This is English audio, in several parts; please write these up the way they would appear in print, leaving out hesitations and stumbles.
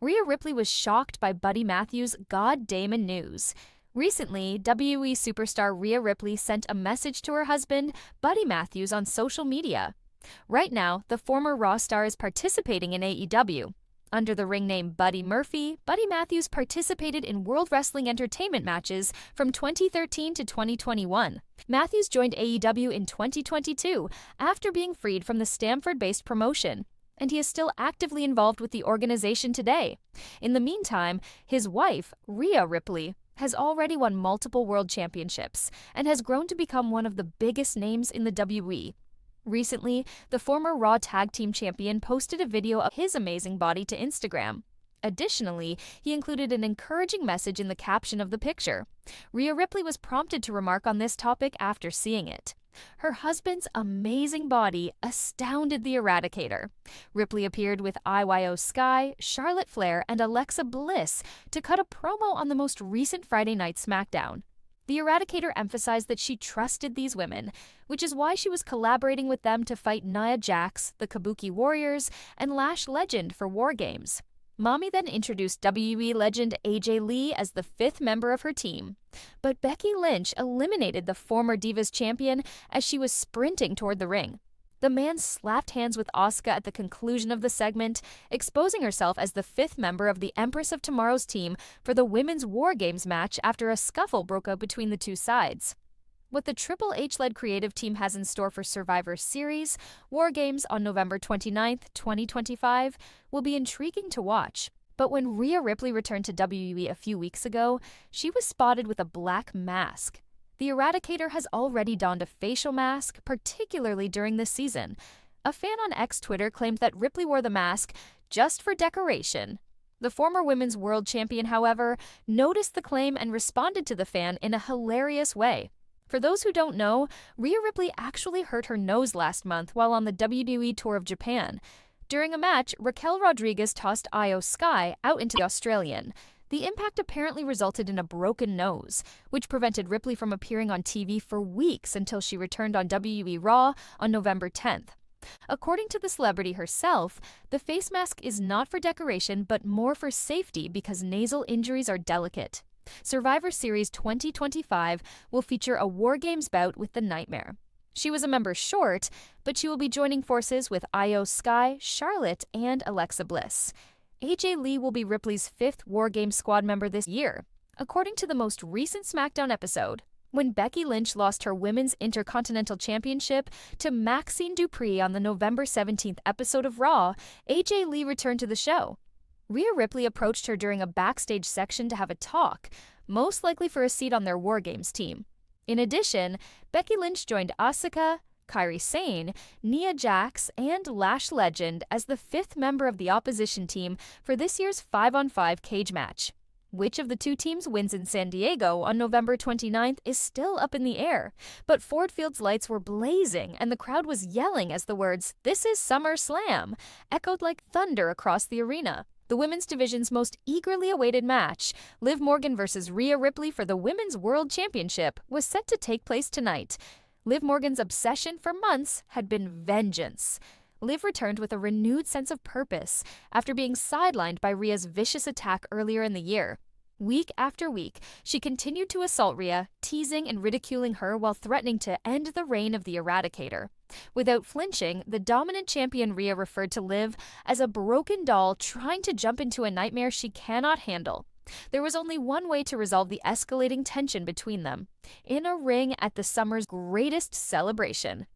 Rhea Ripley was shocked by Buddy Matthews' God Damon news. Recently, WWE Superstar Rhea Ripley sent a message to her husband, Buddy Matthews, on social media. Right now, the former Raw star is participating in AEW. Under the ring name Buddy Murphy, Buddy Matthews participated in World Wrestling Entertainment matches from 2013 to 2021. Matthews joined AEW in 2022 after being freed from the Stamford-based promotion, and he is still actively involved with the organization today. In the meantime, his wife, Rhea Ripley, has already won multiple world championships and has grown to become one of the biggest names in the WWE. Recently, the former Raw Tag Team Champion posted a video of his amazing body to Instagram. Additionally, he included an encouraging message in the caption of the picture. Rhea Ripley was prompted to remark on this topic after seeing it. Her husband's amazing body astounded the Eradicator. Ripley appeared with Io Sky, Charlotte Flair, and Alexa Bliss to cut a promo on the most recent Friday Night SmackDown. The Eradicator emphasized that she trusted these women, which is why she was collaborating with them to fight Nia Jax, the Kabuki Warriors, and Lash Legend for War Games. Mommy then introduced WWE legend AJ Lee as the fifth member of her team. But Becky Lynch eliminated the former Divas champion as she was sprinting toward the ring. The man slapped hands with Asuka at the conclusion of the segment, exposing herself as the fifth member of the Empress of Tomorrow's team for the Women's War Games match after a scuffle broke out between the two sides. What the Triple H-led creative team has in store for Survivor Series, War Games on November 29, 2025, will be intriguing to watch. But when Rhea Ripley returned to WWE a few weeks ago, she was spotted with a black mask. The Eradicator has already donned a facial mask, particularly during this season. A fan on X Twitter claimed that Ripley wore the mask just for decoration. The former Women's World Champion, however, noticed the claim and responded to the fan in a hilarious way. For those who don't know, Rhea Ripley actually hurt her nose last month while on the WWE Tour of Japan. During a match, Raquel Rodriguez tossed Io Sky out into the Australian. The impact apparently resulted in a broken nose, which prevented Ripley from appearing on TV for weeks until she returned on WWE Raw on November 10th. According to the celebrity herself, the face mask is not for decoration but more for safety because nasal injuries are delicate. Survivor Series 2025 will feature a War Games bout with the Nightmare. She was a member short, but she will be joining forces with Io Sky, Charlotte, and Alexa Bliss. AJ Lee will be Ripley's fifth War Games squad member this year, according to the most recent SmackDown episode. When Becky Lynch lost her Women's Intercontinental Championship to Maxine Dupree on the November 17th episode of Raw, AJ Lee returned to the show. Rhea Ripley approached her during a backstage section to have a talk, most likely for a seat on their War Games team. In addition, Becky Lynch joined Asuka, Kairi Sane, Nia Jax, and Lash Legend as the fifth member of the opposition team for this year's 5-on-5 cage match. Which of the two teams wins in San Diego on November 29th is still up in the air, but Ford Field's lights were blazing and the crowd was yelling as the words, "This is SummerSlam," echoed like thunder across the arena. The women's division's most eagerly awaited match, Liv Morgan vs. Rhea Ripley for the Women's World Championship, was set to take place tonight. Liv Morgan's obsession for months had been vengeance. Liv returned with a renewed sense of purpose after being sidelined by Rhea's vicious attack earlier in the year. Week after week, she continued to assault Rhea, teasing and ridiculing her while threatening to end the reign of the Eradicator. Without flinching, the dominant champion Rhea referred to Liv as a broken doll trying to jump into a nightmare she cannot handle. There was only one way to resolve the escalating tension between them: in a ring at the summer's greatest celebration.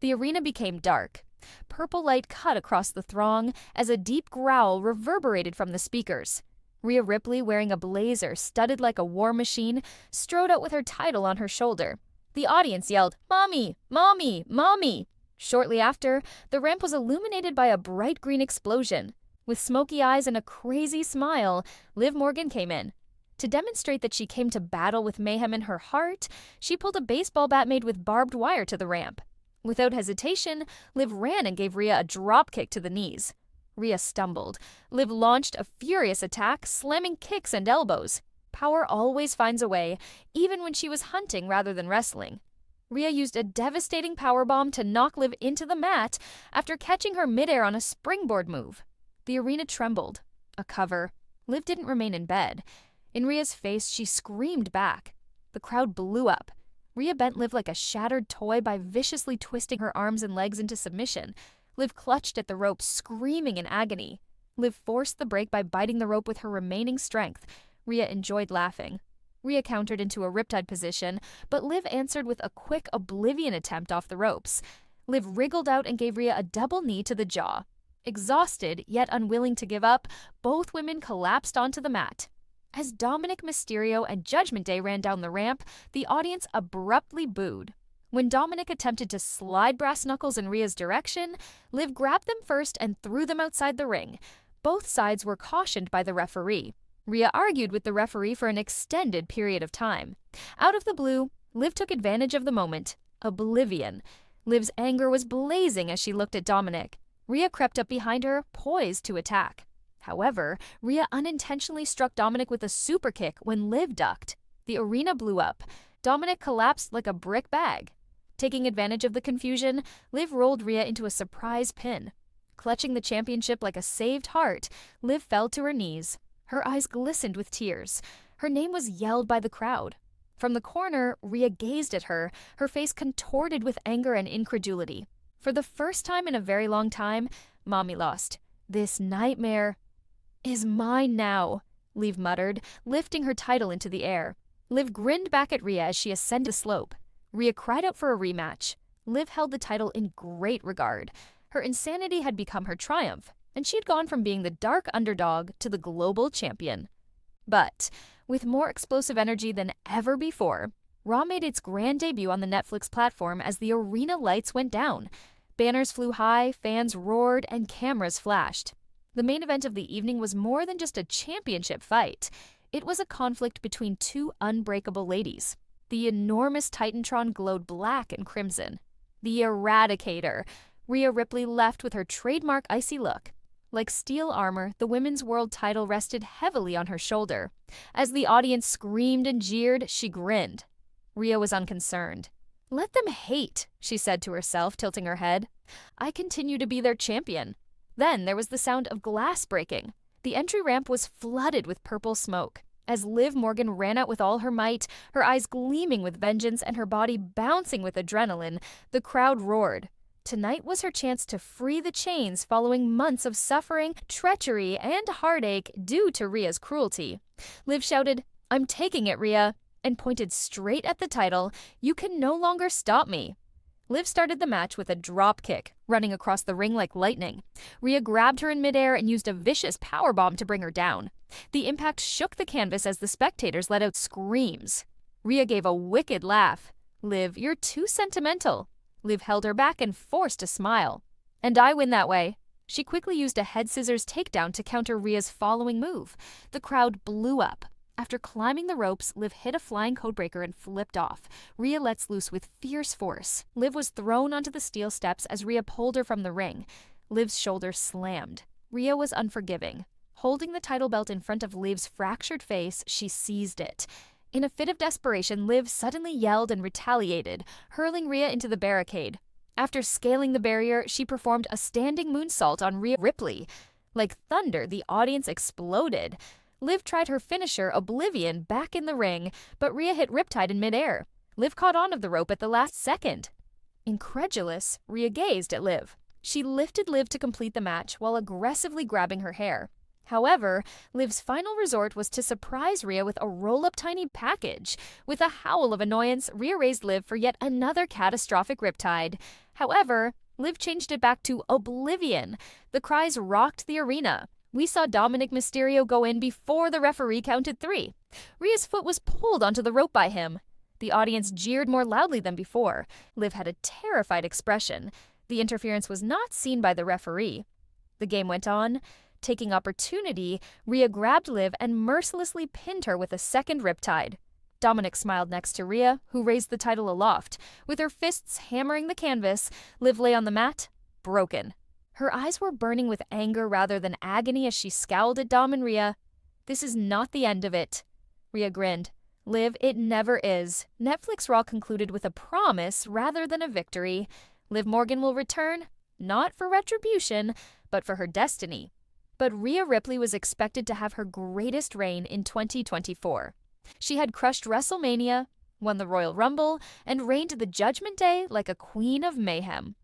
The arena became dark. Purple light cut across the throng as a deep growl reverberated from the speakers. Rhea Ripley, wearing a blazer studded like a war machine, strode out with her title on her shoulder. The audience yelled, "Mommy! Mommy! Mommy!" Shortly after, the ramp was illuminated by a bright green explosion. With smoky eyes and a crazy smile, Liv Morgan came in. To demonstrate that she came to battle with mayhem in her heart, she pulled a baseball bat made with barbed wire to the ramp. Without hesitation, Liv ran and gave Rhea a drop kick to the knees. Rhea stumbled. Liv launched a furious attack, slamming kicks and elbows. Power always finds a way, even when she was hunting rather than wrestling. Rhea used a devastating powerbomb to knock Liv into the mat after catching her midair on a springboard move. The arena trembled. A cover. Liv didn't remain in bed. In Rhea's face, she screamed back. The crowd blew up. Rhea bent Liv like a shattered toy by viciously twisting her arms and legs into submission. Liv clutched at the rope, screaming in agony. Liv forced the break by biting the rope with her remaining strength. Rhea enjoyed laughing. Rhea countered into a riptide position, but Liv answered with a quick oblivion attempt off the ropes. Liv wriggled out and gave Rhea a double knee to the jaw. Exhausted, yet unwilling to give up, both women collapsed onto the mat. As Dominic Mysterio and Judgment Day ran down the ramp, the audience abruptly booed. When Dominic attempted to slide brass knuckles in Rhea's direction, Liv grabbed them first and threw them outside the ring. Both sides were cautioned by the referee. Rhea argued with the referee for an extended period of time. Out of the blue, Liv took advantage of the moment. Oblivion. Liv's anger was blazing as she looked at Dominic. Rhea crept up behind her, poised to attack. However, Rhea unintentionally struck Dominic with a super kick when Liv ducked. The arena blew up. Dominic collapsed like a brick bag. Taking advantage of the confusion, Liv rolled Rhea into a surprise pin. Clutching the championship like a saved heart, Liv fell to her knees. Her eyes glistened with tears. Her name was yelled by the crowd. From the corner, Rhea gazed at her, her face contorted with anger and incredulity. For the first time in a very long time, Mommy lost. This nightmare is mine now, Liv muttered, lifting her title into the air. Liv grinned back at Rhea as she ascended the slope. Rhea cried out for a rematch. Liv held the title in great regard. Her insanity had become her triumph, and she had gone from being the dark underdog to the global champion. But, with more explosive energy than ever before, Raw made its grand debut on the Netflix platform as the arena lights went down. Banners flew high, fans roared, and cameras flashed. The main event of the evening was more than just a championship fight. It was a conflict between two unbreakable ladies. The enormous Titantron glowed black and crimson. The Eradicator. Rhea Ripley left with her trademark icy look. Like steel armor, the women's world title rested heavily on her shoulder. As the audience screamed and jeered, she grinned. Rhea was unconcerned. "Let them hate," she said to herself, tilting her head. "I continue to be their champion." Then there was the sound of glass breaking. The entry ramp was flooded with purple smoke. As Liv Morgan ran out with all her might, her eyes gleaming with vengeance and her body bouncing with adrenaline, the crowd roared. Tonight was her chance to free the chains following months of suffering, treachery, and heartache due to Rhea's cruelty. Liv shouted, "I'm taking it, Rhea," and pointed straight at the title. "You can no longer stop me." Liv started the match with a drop kick, running across the ring like lightning. Rhea grabbed her in midair and used a vicious powerbomb to bring her down. The impact shook the canvas as the spectators let out screams. Rhea gave a wicked laugh. "Liv, you're too sentimental." Liv held her back and forced a smile. "And I win that way." She quickly used a head scissors takedown to counter Rhea's following move. The crowd blew up. After climbing the ropes, Liv hit a flying codebreaker and flipped off. Rhea lets loose with fierce force. Liv was thrown onto the steel steps as Rhea pulled her from the ring. Liv's shoulder slammed. Rhea was unforgiving. Holding the title belt in front of Liv's fractured face, she seized it. In a fit of desperation, Liv suddenly yelled and retaliated, hurling Rhea into the barricade. After scaling the barrier, she performed a standing moonsault on Rhea Ripley. Like thunder, the audience exploded. Liv tried her finisher, Oblivion, back in the ring, but Rhea hit Riptide in midair. Liv caught on of the rope at the last second. Incredulous, Rhea gazed at Liv. She lifted Liv to complete the match while aggressively grabbing her hair. However, Liv's final resort was to surprise Rhea with a roll-up tiny package. With a howl of annoyance, Rhea raised Liv for yet another catastrophic riptide. However, Liv changed it back to Oblivion. The cries rocked the arena. We saw Dominic Mysterio go in before the referee counted 3. Rhea's foot was pulled onto the rope by him. The audience jeered more loudly than before. Liv had a terrified expression. The interference was not seen by the referee. The game went on. Taking opportunity, Rhea grabbed Liv and mercilessly pinned her with a second riptide. Dominic smiled next to Rhea, who raised the title aloft. With her fists hammering the canvas, Liv lay on the mat, broken. Her eyes were burning with anger rather than agony as she scowled at Dom and Rhea. "This is not the end of it." Rhea grinned. "Liv, it never is." Netflix Raw concluded with a promise rather than a victory. Liv Morgan will return, not for retribution, but for her destiny. But Rhea Ripley was expected to have her greatest reign in 2024. She had crushed WrestleMania, won the Royal Rumble, and reigned the Judgment Day like a queen of mayhem.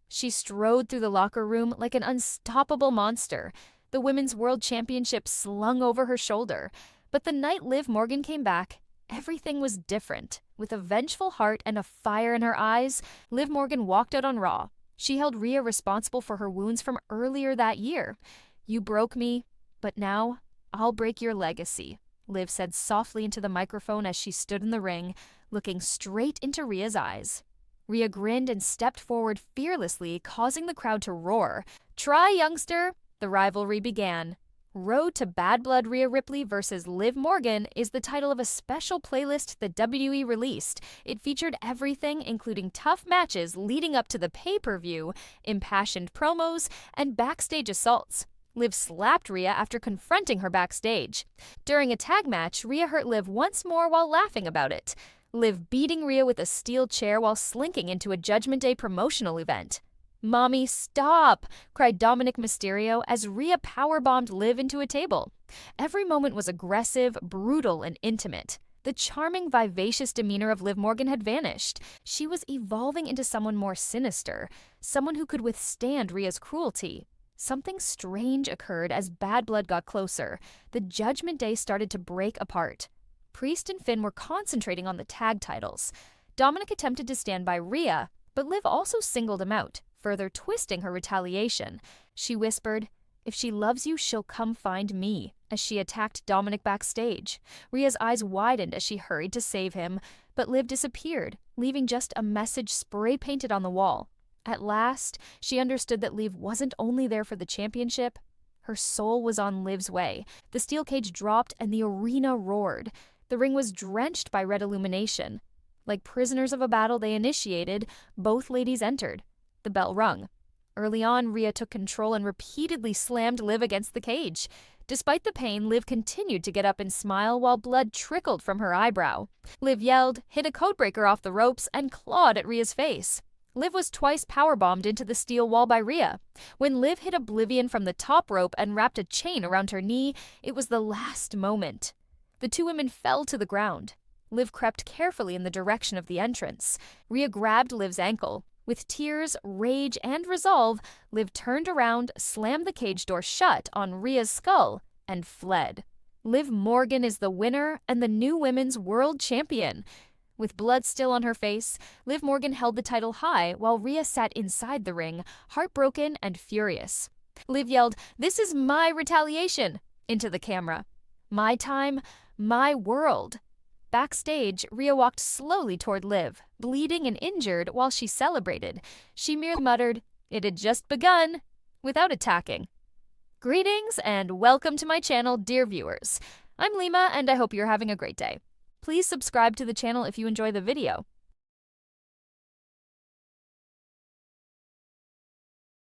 She strode through the locker room like an unstoppable monster, the Women's World Championship slung over her shoulder. But the night Liv Morgan came back, everything was different. With a vengeful heart and a fire in her eyes, Liv Morgan walked out on Raw. She held Rhea responsible for her wounds from earlier that year. "You broke me, but now I'll break your legacy," Liv said softly into the microphone as she stood in the ring, looking straight into Rhea's eyes. Rhea grinned and stepped forward fearlessly, causing the crowd to roar. "Try, youngster!" The rivalry began. Road to Bad Blood Rhea Ripley vs. Liv Morgan is the title of a special playlist that WWE released. It featured everything, including tough matches leading up to the pay-per-view, impassioned promos, and backstage assaults. Liv slapped Rhea after confronting her backstage. During a tag match, Rhea hurt Liv once more while laughing about it. Liv beating Rhea with a steel chair while slinking into a Judgment Day promotional event. "Mommy, stop!" cried Dominic Mysterio as Rhea powerbombed Liv into a table. Every moment was aggressive, brutal, and intimate. The charming, vivacious demeanor of Liv Morgan had vanished. She was evolving into someone more sinister, someone who could withstand Rhea's cruelty. Something strange occurred as Bad Blood got closer. The Judgment Day started to break apart. Priest and Finn were concentrating on the tag titles. Dominic attempted to stand by Rhea, but Liv also singled him out, further twisting her retaliation. She whispered, "If she loves you, she'll come find me," as she attacked Dominic backstage. Rhea's eyes widened as she hurried to save him, but Liv disappeared, leaving just a message spray-painted on the wall. At last, she understood that Liv wasn't only there for the championship. Her soul was on Liv's way. The steel cage dropped and the arena roared. The ring was drenched by red illumination. Like prisoners of a battle they initiated, both ladies entered. The bell rung. Early on, Rhea took control and repeatedly slammed Liv against the cage. Despite the pain, Liv continued to get up and smile while blood trickled from her eyebrow. Liv yelled, hit a codebreaker off the ropes, and clawed at Rhea's face. Liv was twice powerbombed into the steel wall by Rhea. When Liv hit Oblivion from the top rope and wrapped a chain around her knee, it was the last moment. The two women fell to the ground. Liv crept carefully in the direction of the entrance. Rhea grabbed Liv's ankle. With tears, rage, and resolve, Liv turned around, slammed the cage door shut on Rhea's skull, and fled. Liv Morgan is the winner and the new Women's World Champion. With blood still on her face, Liv Morgan held the title high while Rhea sat inside the ring, heartbroken and furious. Liv yelled, "This is my retaliation," into the camera. "My time, my world." Backstage, Rhea walked slowly toward Liv, bleeding and injured while she celebrated. She merely muttered, "It had just begun," without attacking. Greetings and welcome to my channel, dear viewers. I'm Lima and I hope you're having a great day. Please subscribe to the channel if you enjoy the video.